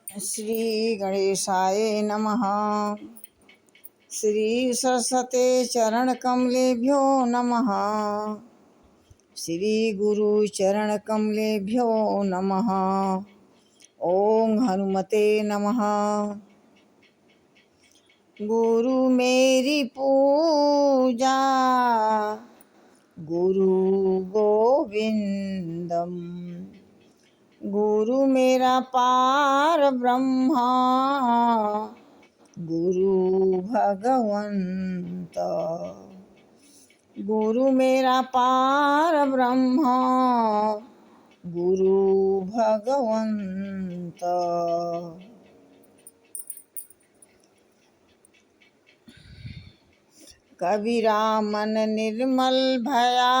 श्री गणेशाय नमः। श्री सरस्वते चरण कमलेभ्यो नमः। श्री गुरु चरण कमलेभ्यो नमः। ओम हनुमते नमः। गुरु मेरी पूजा गुरु गोविंदम। गुरु मेरा पार ब्रह्मा गुरु भगवंत। गुरु मेरा पार ब्रह्मा गुरु भगवंत। कबीरा मन निर्मल भया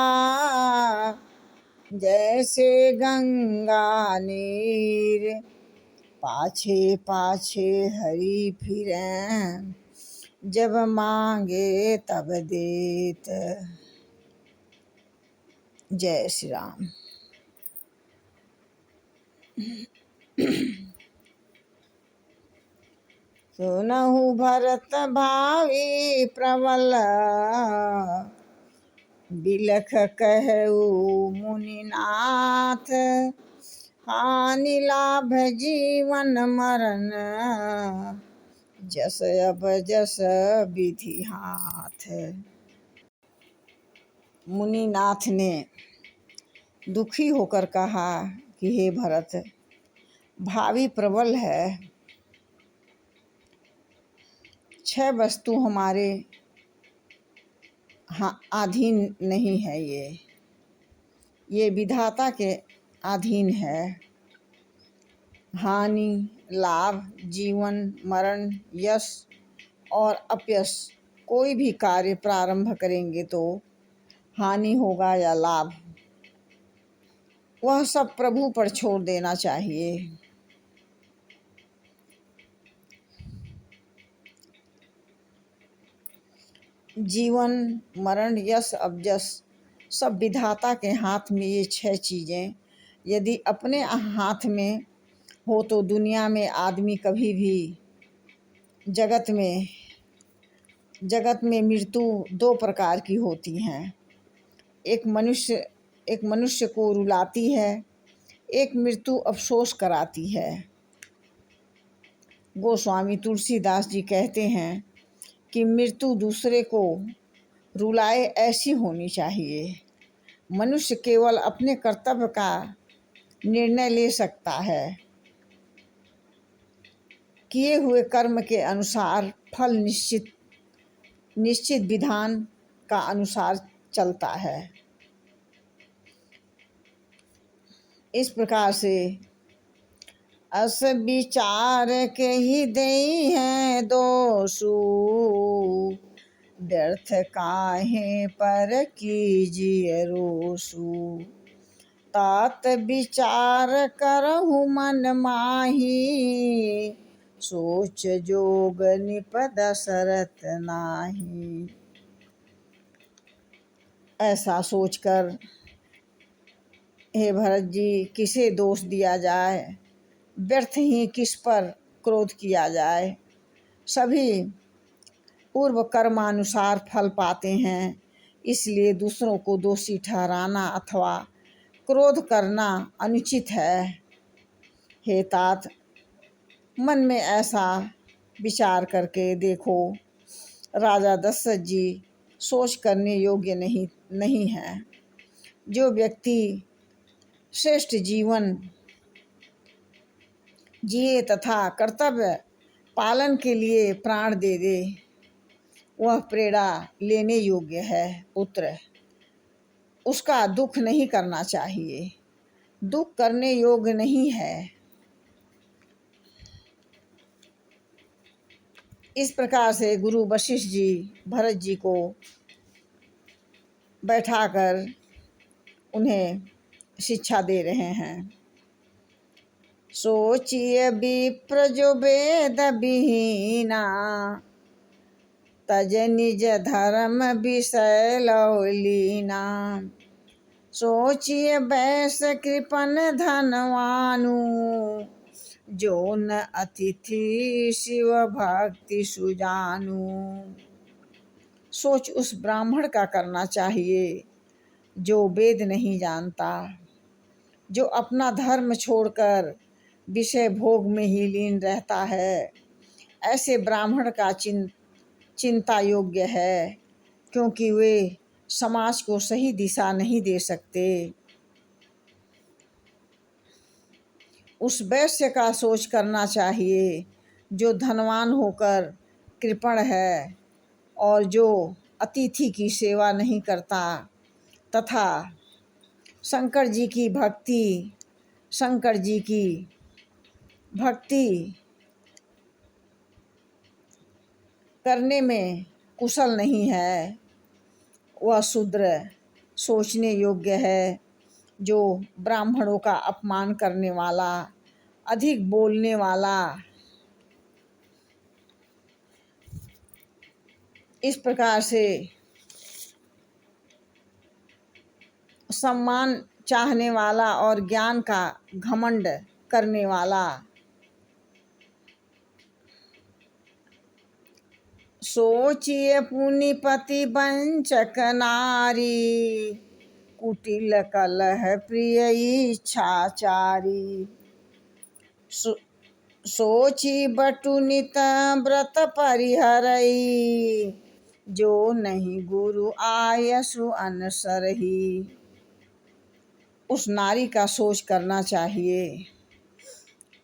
जैसे गंगा नीर। पाछे पाछे हरि फिरें जब मांगे तब देत। जय श्री राम। सुनहु भरत भावी प्रबल बिलख कहु मुनिनाथ। हानि लाभ जीवन मरण जस अब जस विधि हाथ। मुनिनाथ ने दुखी होकर कहा कि हे भरत, भावी प्रबल है। 6 वस्तु हमारे अधीन नहीं है। ये विधाता के अधीन है। हानि लाभ जीवन मरण यश और अपयश, कोई भी कार्य प्रारंभ करेंगे तो हानि होगा या लाभ, वह सब प्रभु पर छोड़ देना चाहिए। जीवन मरण यश अपयश सब विधाता के हाथ में। ये 6 चीजें यदि अपने हाथ में हो तो दुनिया में आदमी कभी भी जगत में मृत्यु 2 प्रकार की होती हैं। एक मनुष्य को रुलाती है, एक मृत्यु अफसोस कराती है। गोस्वामी तुलसीदास जी कहते हैं कि मृत्यु दूसरे को रुलाए ऐसी होनी चाहिए। मनुष्य केवल अपने कर्तव्य का निर्णय ले सकता है। किए हुए कर्म के अनुसार फल निश्चित विधान का अनुसार चलता है। इस प्रकार से अस विचार के ही देई हैं दोषु। व्यर्थ काहे पर कीजिए रोषु। तात विचार करहु मन माही। सोच जोग निपद सरत नाही। ऐसा सोचकर हे भरत जी, किसे दोष दिया जाए, व्यर्थ ही किस पर क्रोध किया जाए। सभी पूर्व कर्मानुसार फल पाते हैं, इसलिए दूसरों को दोषी ठहराना अथवा क्रोध करना अनुचित है। हे तात, मन में ऐसा विचार करके देखो, राजा दशरथ जी सोच करने योग्य नहीं है। जो व्यक्ति श्रेष्ठ जीवन जिए तथा कर्तव्य पालन के लिए प्राण दे दे, वह प्रेरणा लेने योग्य है। पुत्र, उसका दुख नहीं करना चाहिए, दुख करने योग्य नहीं है। इस प्रकार से गुरु वशिष्ठ जी भरत जी को बैठाकर उन्हें शिक्षा दे रहे हैं। सोचिए विप्र जो वेद विहीना। तज निज धर्म विषय लौलीना। सोचिए वैश्य कृपन धनवानु। जो न अतिथि शिव भक्ति सुजानु। सोच उस ब्राह्मण का करना चाहिए जो वेद नहीं जानता, जो अपना धर्म छोड़कर विषय भोग में ही लीन रहता है। ऐसे ब्राह्मण का चिंता योग्य है, क्योंकि वे समाज को सही दिशा नहीं दे सकते। उस वैश्य का सोच करना चाहिए जो धनवान होकर कृपण है और जो अतिथि की सेवा नहीं करता तथा शंकर जी की भक्ति करने में कुशल नहीं है। वह शूद्र सोचने योग्य है। जो ब्राह्मणों का अपमान करने वाला, अधिक बोलने वाला, इस प्रकार से सम्मान चाहने वाला और ज्ञान का घमंड करने वाला, सोचिए पुनिपति वंचक नारी, कुटिल कलह प्रिय इच्छाचारी। सोची बटु नित व्रत परिहरई, जो नहीं गुरु आयसु अनसरही। उस नारी का सोच करना चाहिए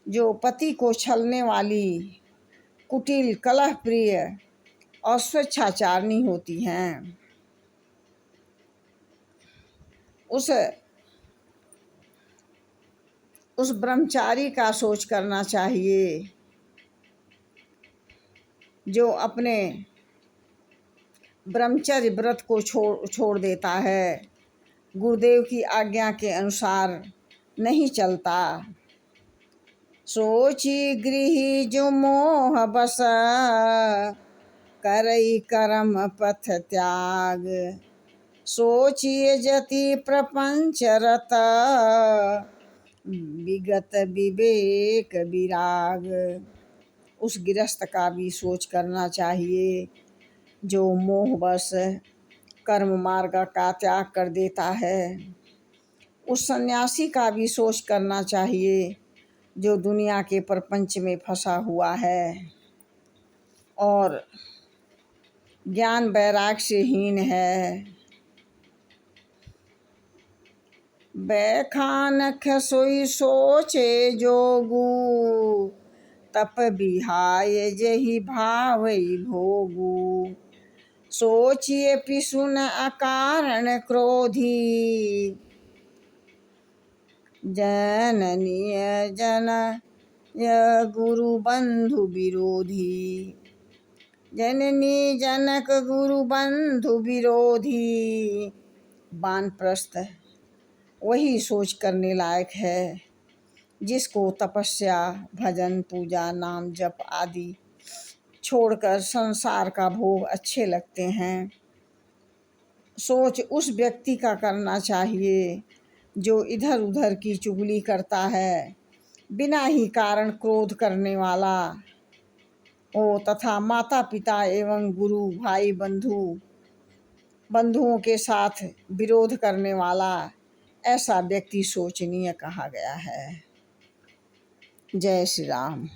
जो पति को छलने वाली, कुटिल, कलह प्रिय और स्वेच्छाचारिणी होती हैं। उस ब्रह्मचारी का सोच करना चाहिए जो अपने ब्रह्मचर्य व्रत को छोड़ देता है, गुरुदेव की आज्ञा के अनुसार नहीं चलता। सोची गृही जो मोह बस, करई कर्म पथ त्याग। सोचिए जति प्रपंच रत, विगत विवेक विराग। उस गृहस्थ का भी सोच करना चाहिए जो मोहवश कर्म मार्ग का त्याग कर देता है। उस सन्यासी का भी सोच करना चाहिए जो दुनिया के प्रपंच में फंसा हुआ है और ज्ञान वैराग से हीन है। बैखानख सोई सोचे जोगू, तप बिहाय जही भावई भोगू। सोचिए पिसुन अकारण क्रोधी, जननीय जन गुरु बंधु विरोधी। जननी जनक गुरु बंधु विरोधी। वानप्रस्थ वही सोच करने लायक है जिसको तपस्या, भजन, पूजा, नाम जप आदि छोड़कर संसार का भोग अच्छे लगते हैं। सोच उस व्यक्ति का करना चाहिए जो इधर उधर की चुगली करता है, बिना ही कारण क्रोध करने वाला हो तथा माता पिता एवं गुरु, भाई, बंधुओं के साथ विरोध करने वाला, ऐसा व्यक्ति शोचनीय कहा गया है। जय श्री राम।